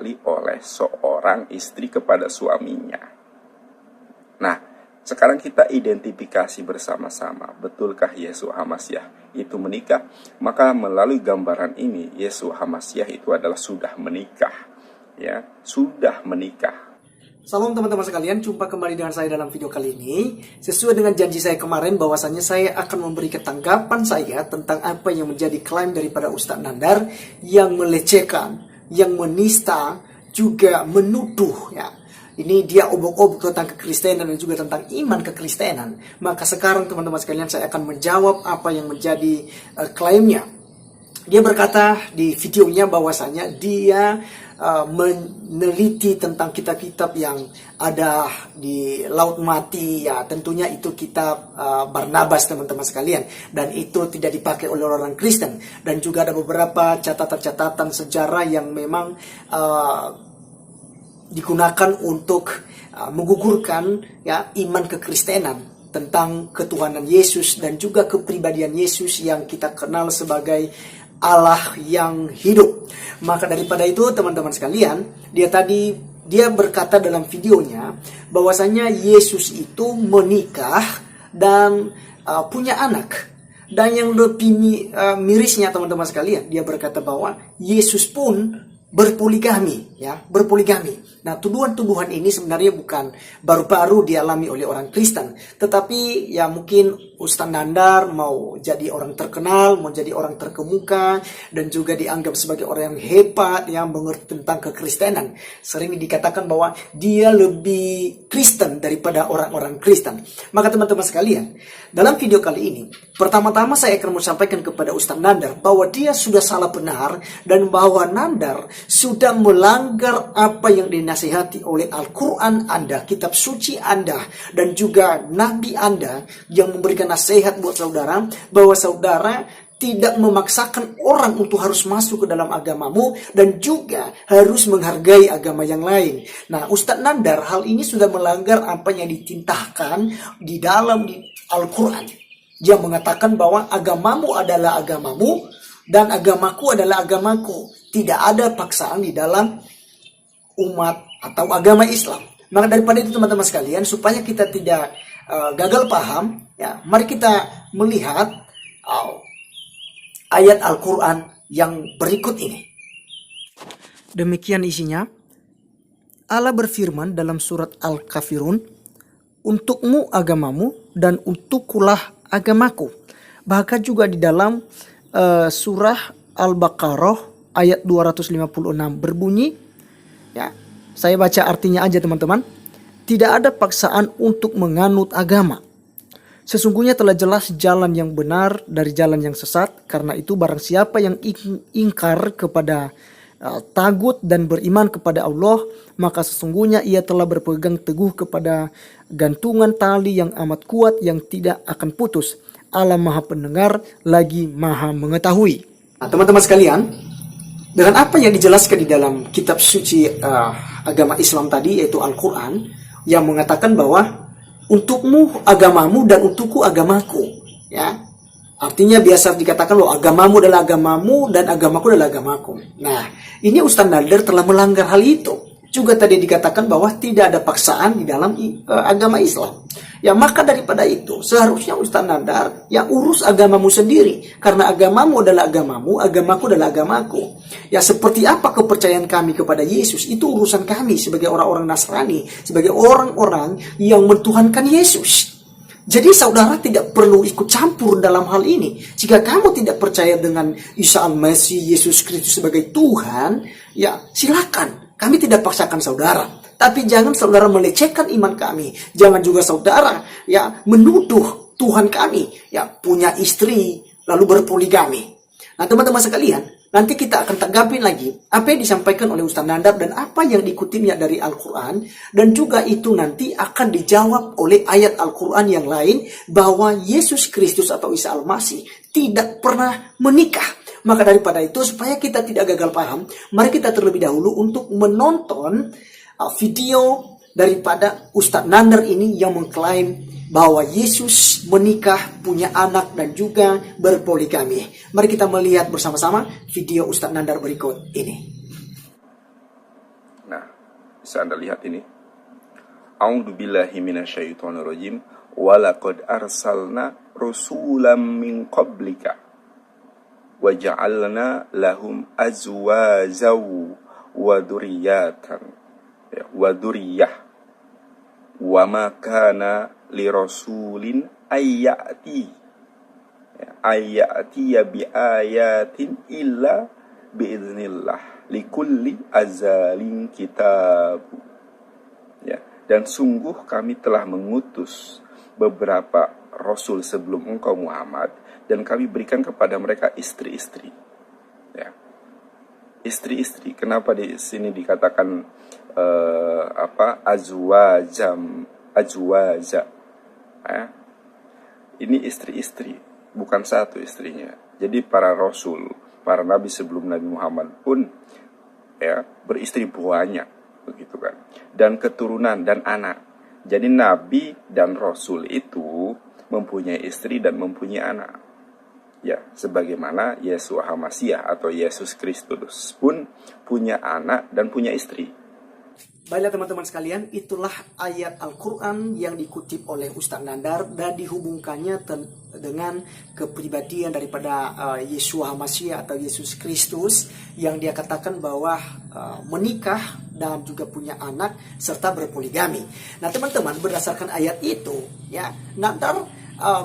kali oleh seorang istri kepada suaminya. Nah, sekarang kita identifikasi bersama-sama, betulkah Yeshua HaMasyiah itu menikah? Maka melalui gambaran ini, Yeshua HaMasyiah itu adalah sudah menikah, ya, sudah menikah. Salam teman-teman sekalian, jumpa kembali dengan saya dalam video kali ini. Sesuai dengan janji saya kemarin bahwasanya saya akan memberi tanggapan saya tentang apa yang menjadi klaim daripada Ustadz Nandar yang melecehkan, yang menista, juga menuduh ya. Ini dia obok-obok tentang kekristenan dan juga tentang iman kekristenan. Maka sekarang teman-teman sekalian saya akan menjawab apa yang menjadi klaimnya. Dia berkata di videonya bahwasanya dia meneliti tentang kitab-kitab yang ada di Laut Mati, ya tentunya itu kitab Barnabas teman-teman sekalian, dan itu tidak dipakai oleh orang Kristen, dan juga ada beberapa catatan-catatan sejarah yang memang digunakan untuk menggugurkan ya iman kekristenan tentang ketuhanan Yesus dan juga kepribadian Yesus yang kita kenal sebagai Allah yang hidup. Maka daripada itu teman-teman sekalian, dia berkata dalam videonya bahwasanya Yesus itu menikah dan punya anak. Dan yang lebih mirisnya teman-teman sekalian, dia berkata bahwa Yesus pun berpoligami, ya, berpoligami. Nah, tuduhan-tuduhan ini sebenarnya bukan baru-baru dialami oleh orang Kristen, tetapi ya mungkin Ustadz Nandar mau jadi orang terkenal, mau jadi orang terkemuka, dan juga dianggap sebagai orang yang hebat yang mengerti tentang kekristenan. Sering dikatakan bahwa dia lebih Kristen daripada orang-orang Kristen. Maka teman-teman sekalian, dalam video kali ini, pertama-tama saya akan sampaikan kepada Ustadz Nandar bahwa dia sudah salah benar dan bahwa Nandar sudah melanggar apa yang dinasihati oleh Al-Quran Anda, kitab suci Anda, dan juga Nabi Anda yang memberikan nasihat buat saudara, bahwa saudara tidak memaksakan orang untuk harus masuk ke dalam agamamu dan juga harus menghargai agama yang lain. Nah, Ustadz Nandar hal ini sudah melanggar apa yang ditintahkan di dalam Al-Quran. Dia mengatakan bahwa agamamu adalah agamamu dan agamaku adalah agamaku. Tidak ada paksaan di dalam umat atau agama Islam. Maka daripada itu teman-teman sekalian, supaya kita tidak gagal paham, ya, mari kita melihat ayat Al-Quran yang berikut ini. Demikian isinya. Allah berfirman dalam surat Al-Kafirun, untukmu agamamu dan untukkulah agamaku. Bahkan juga di dalam surah Al-Baqarah ayat 256 berbunyi, ya, saya baca artinya aja teman-teman. Tidak ada paksaan untuk menganut agama. Sesungguhnya telah jelas jalan yang benar dari jalan yang sesat. Karena itu barang siapa yang ingkar kepada tagut dan beriman kepada Allah, maka sesungguhnya ia telah berpegang teguh kepada gantungan tali yang amat kuat yang tidak akan putus. Allah Maha Pendengar lagi Maha Mengetahui. Nah, teman-teman sekalian, dengan apa yang dijelaskan di dalam kitab suci agama Islam tadi, yaitu Al-Quran, yang mengatakan bahwa untukmu agamamu dan untukku agamaku, ya, artinya biasa dikatakan loh, agamamu adalah agamamu dan agamaku adalah agamaku. Nah, ini Ustadz Nandar telah melanggar hal itu. Juga tadi dikatakan bahwa tidak ada paksaan di dalam agama Islam. Ya, maka daripada itu seharusnya Ustadz Nandar ya urus agamamu sendiri, karena agamamu adalah agamamu, agamaku adalah agamaku. Ya, seperti apa kepercayaan kami kepada Yesus itu urusan kami sebagai orang-orang Nasrani, sebagai orang-orang yang mentuhankan Yesus. Jadi saudara tidak perlu ikut campur dalam hal ini. Jika kamu tidak percaya dengan Isa Al-Masih, Yesus Kristus sebagai Tuhan, ya silakan. Kami tidak paksakan saudara. Tapi jangan saudara melecehkan iman kami. Jangan juga saudara ya menuduh Tuhan kami ya punya istri lalu berpoligami. Nah, teman-teman sekalian, nanti kita akan tanggapin lagi apa yang disampaikan oleh Ustadz Nandar dan apa yang diikutinya dari Al-Quran. Dan juga itu nanti akan dijawab oleh ayat Al-Quran yang lain bahwa Yesus Kristus atau Isa Al-Masih tidak pernah menikah. Maka daripada itu, supaya kita tidak gagal paham, mari kita terlebih dahulu untuk menonton video daripada Ustadz Nandar ini yang mengklaim bahwa Yesus menikah, punya anak, dan juga berpoligami. Mari kita melihat bersama-sama video Ustadz Nandar berikut ini. Bisa Anda lihat ini. A'udzu billahi minasyaitonir rajim. Walaqad arsalna rusulam min qablika wa ja'alna lahum azwajaw wa dzurriyyatan wa dzurriyyah wa ma kana li rasulin ayyati bi ayatin illa bi idznillah likulli azalin kitab. Ya, dan sungguh kami telah mengutus beberapa rasul sebelum engkau Muhammad, dan kami berikan kepada mereka istri-istri. Ya. Istri-istri. Kenapa di sini dikatakan azwaja? Ya. Ini istri-istri, bukan satu istrinya. Jadi para rasul, para nabi sebelum Nabi Muhammad pun ya beristri banyak, begitu kan. Dan keturunan dan anak. Jadi nabi dan rasul itu mempunyai istri dan mempunyai anak. Ya, sebagaimana Yeshua HaMasyiah atau Yesus Kristus pun punya anak dan punya istri. Baiklah teman-teman sekalian, itulah ayat Al-Quran yang dikutip oleh Ustaz Nandar dan dihubungkannya dengan kepribadian daripada Yeshua HaMasyiah atau Yesus Kristus, yang dia katakan bahwa menikah dan juga punya anak serta berpoligami. Nah teman-teman, berdasarkan ayat itu ya, Nandar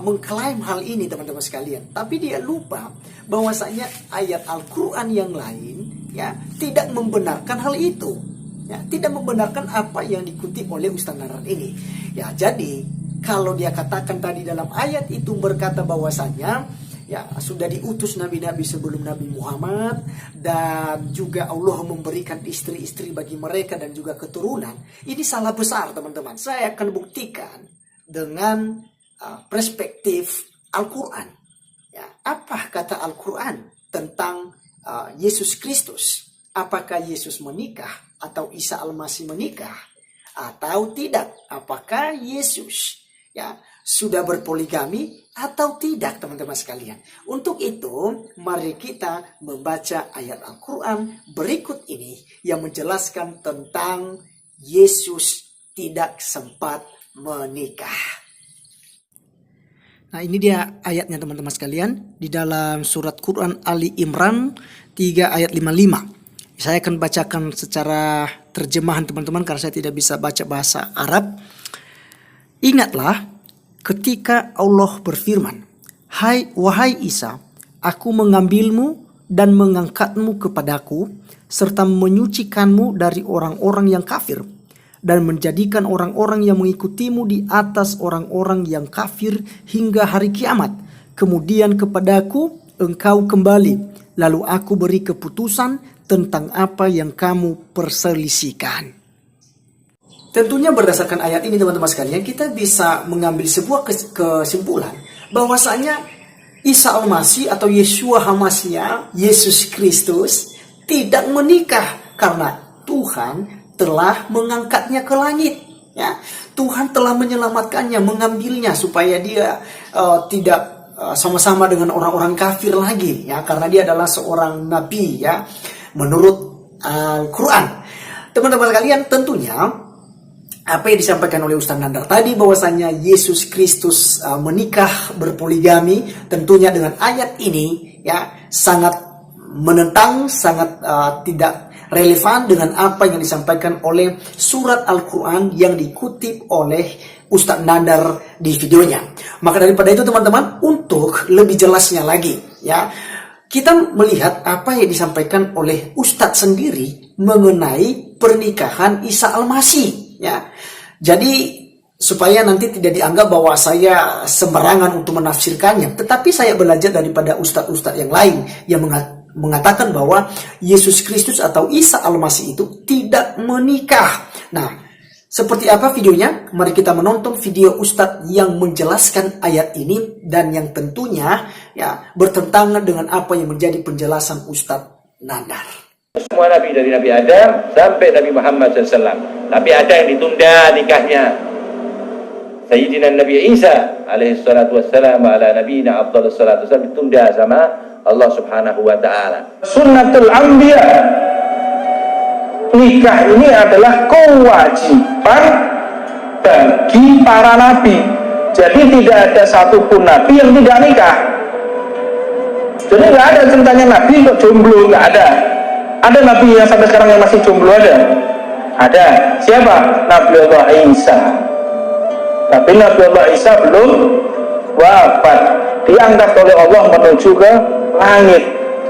mengklaim hal ini teman-teman sekalian, tapi dia lupa bahwasanya ayat Al-Quran yang lain ya tidak membenarkan hal itu. Ya, tidak membenarkan apa yang dikutip oleh Ustaz Nandar ini. Ya, jadi kalau dia katakan tadi dalam ayat itu berkata bahwasanya ya sudah diutus nabi-nabi sebelum Nabi Muhammad dan juga Allah memberikan istri-istri bagi mereka dan juga keturunan, ini salah besar teman-teman. Saya akan buktikan dengan perspektif Al-Quran. Ya, apa kata Al-Quran tentang Yesus Kristus? Apakah Yesus menikah atau Isa Al-Masih menikah atau tidak? Apakah Yesus ya sudah berpoligami atau tidak teman-teman sekalian? Untuk itu mari kita membaca ayat Al-Quran berikut ini yang menjelaskan tentang Yesus tidak sempat menikah. Nah ini dia ayatnya teman-teman sekalian di dalam surat Quran Ali Imran 3 ayat 55. Saya akan bacakan secara terjemahan teman-teman karena saya tidak bisa baca bahasa Arab. Ingatlah ketika Allah berfirman, wahai Isa, aku mengambilmu dan mengangkatmu kepadaku serta menyucikanmu dari orang-orang yang kafir dan menjadikan orang-orang yang mengikutimu di atas orang-orang yang kafir hingga hari kiamat. Kemudian kepadaku engkau kembali, lalu aku beri keputusan tentang apa yang kamu perselisihkan. Tentunya berdasarkan ayat ini teman-teman sekalian, kita bisa mengambil sebuah kesimpulan bahwasanya Isa Al-Masih atau Yeshua HaMasyiah, Yesus Kristus tidak menikah karena Tuhan telah mengangkatnya ke langit. Ya, Tuhan telah menyelamatkannya, mengambilnya supaya dia tidak sama-sama dengan orang-orang kafir lagi, ya, karena dia adalah seorang nabi, ya, menurut Al-Quran. Teman-teman sekalian, tentunya apa yang disampaikan oleh Ustaz Nandar tadi bahwasanya Yesus Kristus menikah berpoligami, tentunya dengan ayat ini ya sangat menentang, sangat tidak relevan dengan apa yang disampaikan oleh surat Al-Quran yang dikutip oleh Ustaz Nandar di videonya. Maka daripada itu teman-teman, untuk lebih jelasnya lagi ya, kita melihat apa yang disampaikan oleh Ustadz sendiri mengenai pernikahan Isa Al-Masih ya. Jadi supaya nanti tidak dianggap bahwa saya sembarangan untuk menafsirkannya, tetapi saya belajar daripada ustadz-ustadz yang lain yang mengatakan bahwa Yesus Kristus atau Isa Al-Masih itu tidak menikah. Nah, seperti apa videonya? Mari kita menonton video Ustadz yang menjelaskan ayat ini dan yang tentunya ya bertentangan dengan apa yang menjadi penjelasan Ustadz Nandar. Semua nabi dari Nabi Adam sampai Nabi Muhammad SAW. Tapi ada yang ditunda nikahnya. Sayyidina Nabi Isa alaihi salatu wassalam ala nabiyina afdhalus salatu wassalam ditunda sama Allah Subhanahu wa taala. Sunnatul anbiya. nikah ini adalah kewajiban bagi para nabi. Jadi tidak ada satupun nabi yang tidak nikah. Jadi nggak ada ceritanya nabi kok jomblo, nggak ada. Ada nabi yang sampai sekarang yang masih jomblo ada? Ada. Siapa? Nabiullah Isa. Tapi Nabiullah Isa belum wafat, diangkat oleh Allah menuju ke langit,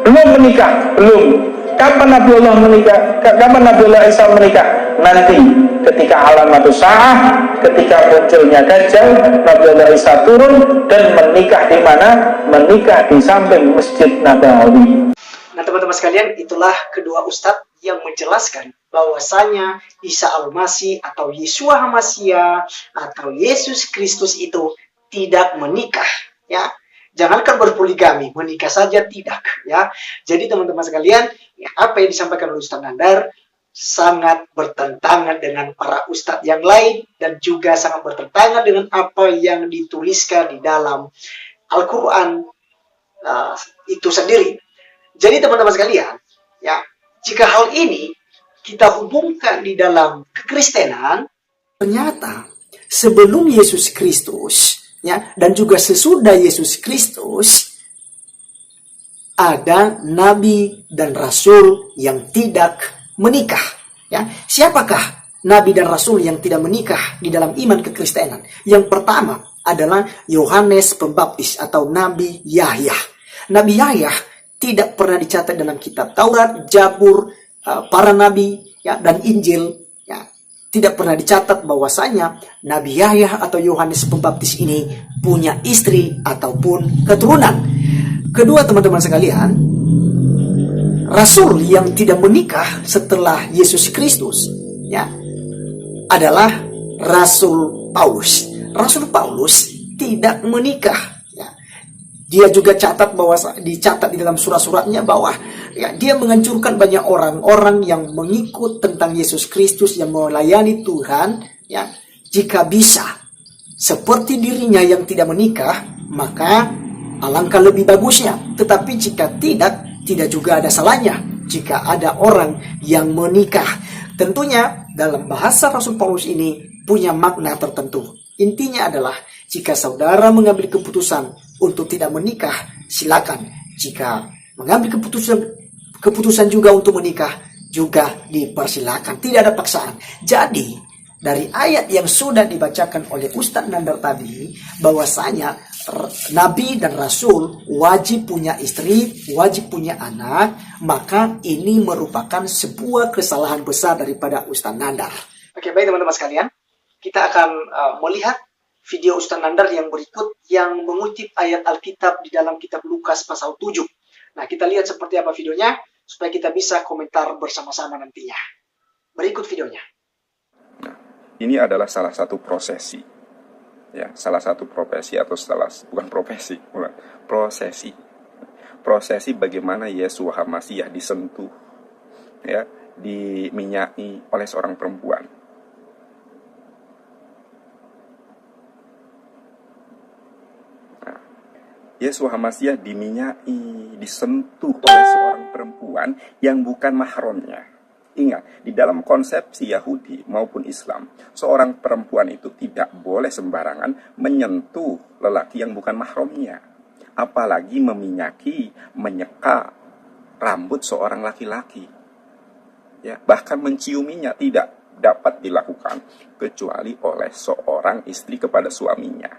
belum menikah, belum. Kapan Nabiullah menikah? Kapan Nabiullah Isa menikah? Nanti ketika alamatus sa'ah, ketika munculnya Dajjal, Nabiullah Isa turun dan menikah di mana? Menikah di samping Masjid Nabawi. Nah teman-teman sekalian, itulah kedua ustadz yang menjelaskan bahwasanya Isa Al-Masih atau Yeshua HaMasyiah atau Yesus Kristus itu tidak menikah, ya. Jangankan berpoligami, menikah saja tidak, ya. Jadi teman-teman sekalian, ya, apa yang disampaikan oleh Ustaz Nandar sangat bertentangan dengan para ustadz yang lain dan juga sangat bertentangan dengan apa yang dituliskan di dalam Al-Quran itu sendiri. Jadi teman-teman sekalian, ya, jika hal ini kita hubungkan di dalam kekristenan, ternyata sebelum Yesus Kristus, ya, dan juga sesudah Yesus Kristus, ada nabi dan rasul yang tidak menikah. Ya, siapakah nabi dan rasul yang tidak menikah di dalam iman kekristenan? Yang pertama adalah Yohanes Pembaptis atau Nabi Yahya. Nabi Yahya tidak pernah dicatat dalam kitab Taurat, Jabur, para nabi, ya, dan Injil. Ya, tidak pernah dicatat bahwasanya Nabi Yahya atau Yohanes Pembaptis ini punya istri ataupun keturunan. Kedua teman-teman sekalian, rasul yang tidak menikah setelah Yesus Kristus, ya, adalah Rasul Paulus. Rasul Paulus tidak menikah. Dia juga dicatat di dalam surat-suratnya bahwa, ya, dia menghancurkan banyak orang-orang yang mengikut tentang Yesus Kristus, yang melayani Tuhan, ya. Jika bisa seperti dirinya yang tidak menikah, maka alangkah lebih bagusnya. Tetapi jika tidak juga ada salahnya jika ada orang yang menikah. Tentunya dalam bahasa Rasul Paulus ini punya makna tertentu. Intinya adalah jika saudara mengambil keputusan untuk tidak menikah, silakan. Jika mengambil keputusan juga untuk menikah, juga dipersilakan. Tidak ada paksaan. Jadi, dari ayat yang sudah dibacakan oleh Ustadz Nandar tadi, bahwasanya Nabi dan Rasul wajib punya istri, wajib punya anak, maka ini merupakan sebuah kesalahan besar daripada Ustadz Nandar. Oke, baik teman-teman sekalian. Kita akan melihat video Ustadz Nandar yang berikut yang mengutip ayat Alkitab di dalam kitab Lukas pasal 7. Nah, kita lihat seperti apa videonya supaya kita bisa komentar bersama-sama nantinya. Berikut videonya. Nah, ini adalah salah satu prosesi. Ya, salah satu prosesi atau prosesi. Prosesi bagaimana Yeshua HaMasyiah disentuh, ya, diminyaki oleh seorang perempuan. Yeshua HaMasyiah diminyaki, disentuh oleh seorang perempuan yang bukan mahramnya. Ingat, di dalam konsepsi Yahudi maupun Islam, seorang perempuan itu tidak boleh sembarangan menyentuh lelaki yang bukan mahramnya. Apalagi meminyaki, menyeka rambut seorang laki-laki. Ya, bahkan menciuminya tidak dapat dilakukan kecuali oleh seorang istri kepada suaminya.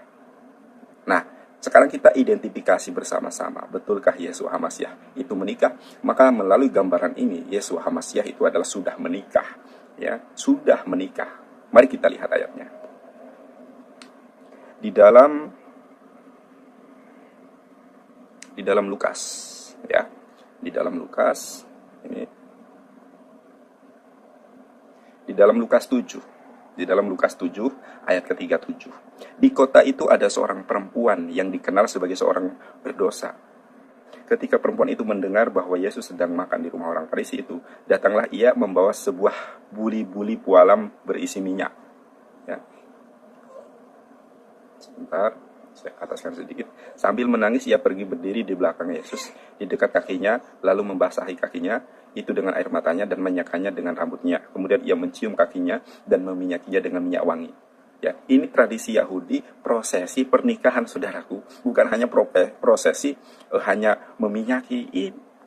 Nah, sekarang kita identifikasi bersama-sama, betulkah Yeshua HaMasyiah itu menikah? Maka melalui gambaran ini, Yeshua HaMasyiah itu adalah sudah menikah, ya, sudah menikah. Mari kita lihat ayatnya. Di dalam Lukas, ya, di dalam Lukas ini, di dalam Lukas 7. Di dalam Lukas 7 ayat ke-37. Di kota itu ada seorang perempuan yang dikenal sebagai seorang berdosa. Ketika perempuan itu mendengar bahwa Yesus sedang makan di rumah orang Farisi itu, datanglah ia membawa sebuah buli-buli pualam berisi minyak. Ya. Sebentar, saya ataskan sedikit. Sambil menangis ia pergi berdiri di belakang Yesus, di dekat kakinya, lalu membasahi kakinya. itu dengan air matanya dan menyakanya dengan rambutnya. Kemudian ia mencium kakinya dan meminyakinya dengan minyak wangi. Ya, ini tradisi Yahudi, prosesi pernikahan, saudaraku. Bukan hanya prosesi hanya meminyaki.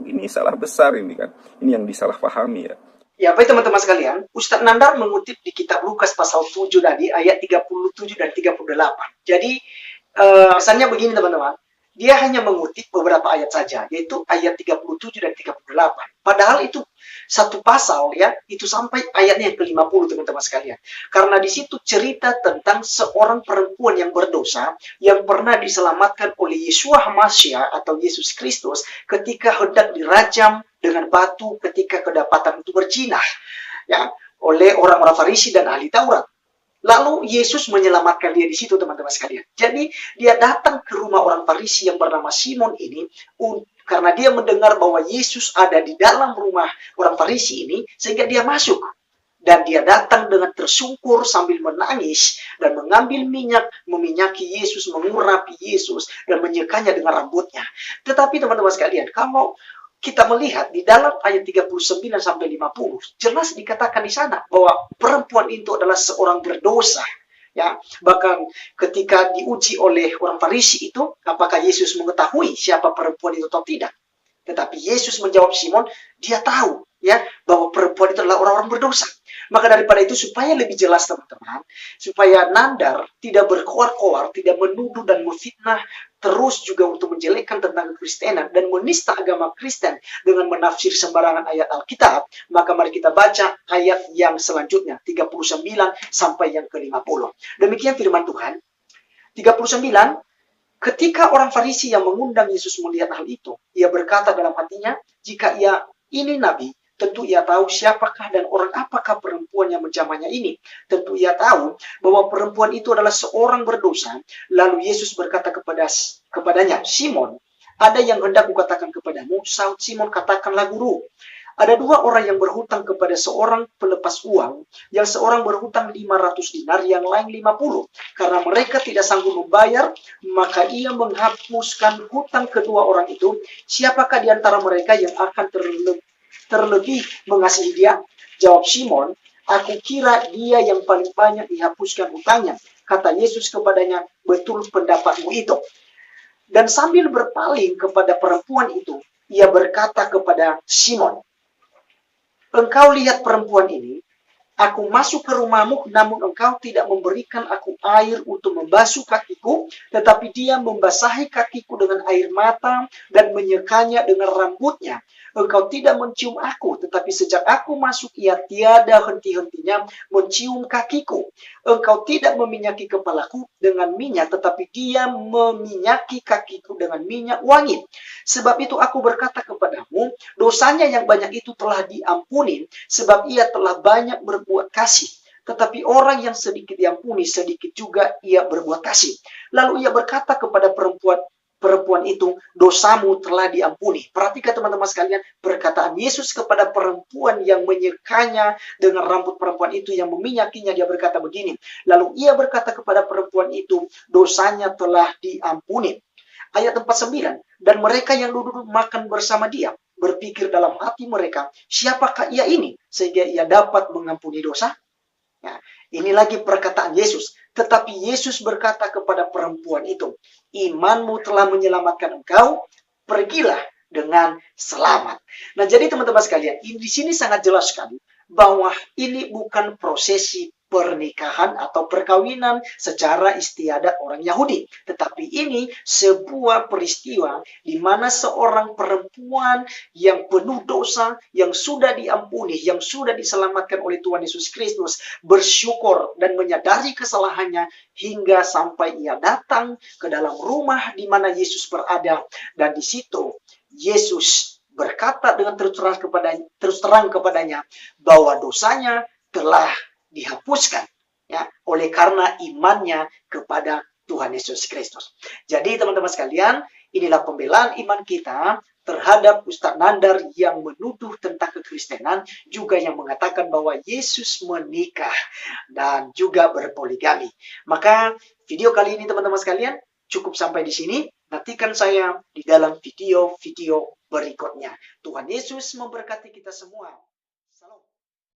Ini salah besar ini kan. Ini yang disalahpahami ya. Ya, baik teman-teman sekalian, Ustadz Nandar mengutip di kitab Lukas pasal 7 tadi, ayat 37 dan 38. Jadi, kesannya begini teman-teman, dia hanya mengutip beberapa ayat saja, yaitu ayat 37 dan 38. Padahal itu satu pasal ya, itu sampai ayatnya yang ke-50 teman-teman sekalian. Karena di situ cerita tentang seorang perempuan yang berdosa yang pernah diselamatkan oleh Yeshua Hamasya atau Yesus Kristus ketika hendak dirajam dengan batu ketika kedapatan itu berzinah ya oleh orang-orang Farisi dan ahli Taurat. Lalu Yesus menyelamatkan dia di situ teman-teman sekalian. Jadi dia datang ke rumah orang Farisi yang bernama Simon ini karena dia mendengar bahwa Yesus ada di dalam rumah orang Farisi ini sehingga dia masuk. Dan dia datang dengan tersungkur sambil menangis dan mengambil minyak, meminyaki Yesus, mengurapi Yesus dan menyekanya dengan rambutnya. Tetapi teman-teman sekalian, kalau kita melihat di dalam ayat 39 sampai 50 jelas dikatakan di sana bahwa perempuan itu adalah seorang berdosa ya. Bahkan ketika diuji oleh orang Farisi itu apakah Yesus mengetahui siapa perempuan itu atau tidak, tetapi Yesus menjawab Simon, dia tahu ya bahwa perempuan itu adalah orang-orang berdosa. Maka daripada itu supaya lebih jelas teman-teman, supaya Nandar tidak berkoar-koar, tidak menuduh dan memfitnah terus juga untuk menjelekkan tentang kekristenan dan menista agama Kristen dengan menafsir sembarangan ayat Alkitab, maka mari kita baca ayat yang selanjutnya 39 sampai yang ke-50. Demikian firman Tuhan. 39, ketika orang Farisi yang mengundang Yesus melihat hal itu, ia berkata dalam hatinya, jika ia ini nabi, tentu ia tahu siapakah dan orang apakah perempuan yang menjamahnya ini. Tentu ia tahu bahwa perempuan itu adalah seorang berdosa. Lalu Yesus berkata kepadanya, Simon, ada yang hendak kukatakan kepadamu. Saud Simon, katakanlah guru. Ada dua orang yang berhutang kepada seorang pelepas uang, yang seorang berhutang 500 dinar, yang lain 50. Karena mereka tidak sanggup membayar, maka ia menghapuskan hutang kedua orang itu. Siapakah di antara mereka yang akan terlebih mengasihi dia? Jawab Simon, aku kira dia yang paling banyak dihapuskan hutangnya. Kata Yesus kepadanya, betul pendapatmu itu. Dan sambil berpaling kepada perempuan itu, ia berkata kepada Simon, engkau lihat perempuan ini, aku masuk ke rumahmu, namun engkau tidak memberikan aku air untuk membasuh kakiku, tetapi dia membasahi kakiku dengan air mata dan menyekanya dengan rambutnya. Engkau tidak mencium aku, tetapi sejak aku masuk ia tiada henti-hentinya mencium kakiku. Engkau tidak meminyaki kepalaku dengan minyak, tetapi dia meminyaki kakiku dengan minyak wangi. Sebab itu aku berkata kepadamu, dosanya yang banyak itu telah diampuni, sebab ia telah banyak berbuat kasih. Tetapi orang yang sedikit diampuni, sedikit juga ia berbuat kasih. Lalu ia berkata kepada perempuan itu, dosamu telah diampuni. Perhatikan teman-teman sekalian, perkataan Yesus kepada perempuan yang menyekanya dengan rambut perempuan itu, yang meminyakinya, dia berkata begini. Lalu ia berkata kepada perempuan itu, dosanya telah diampuni. Ayat 49, dan mereka yang duduk makan bersama dia berpikir dalam hati mereka, siapakah ia ini sehingga ia dapat mengampuni dosa? Nah, ini lagi perkataan Yesus. Tetapi Yesus berkata kepada perempuan itu, imanmu telah menyelamatkan engkau, pergilah dengan selamat. Nah, jadi teman-teman sekalian, di sini sangat jelas sekali bahwa ini bukan prosesi pernikahan atau perkawinan secara istiadat orang Yahudi. Tetapi ini sebuah peristiwa di mana seorang perempuan yang penuh dosa, yang sudah diampuni, yang sudah diselamatkan oleh Tuhan Yesus Kristus, bersyukur dan menyadari kesalahannya hingga sampai ia datang ke dalam rumah di mana Yesus berada. Dan di situ Yesus berkata dengan terus terang kepadanya bahwa dosanya telah dihapuskan ya oleh karena imannya kepada Tuhan Yesus Kristus. Jadi teman-teman sekalian, inilah pembelaan iman kita terhadap Ustadz Nandar yang menuduh tentang kekristenan, juga yang mengatakan bahwa Yesus menikah dan juga berpoligami. Maka video kali ini teman-teman sekalian cukup sampai di sini. Nantikan saya di dalam video-video berikutnya. Tuhan Yesus memberkati kita semua.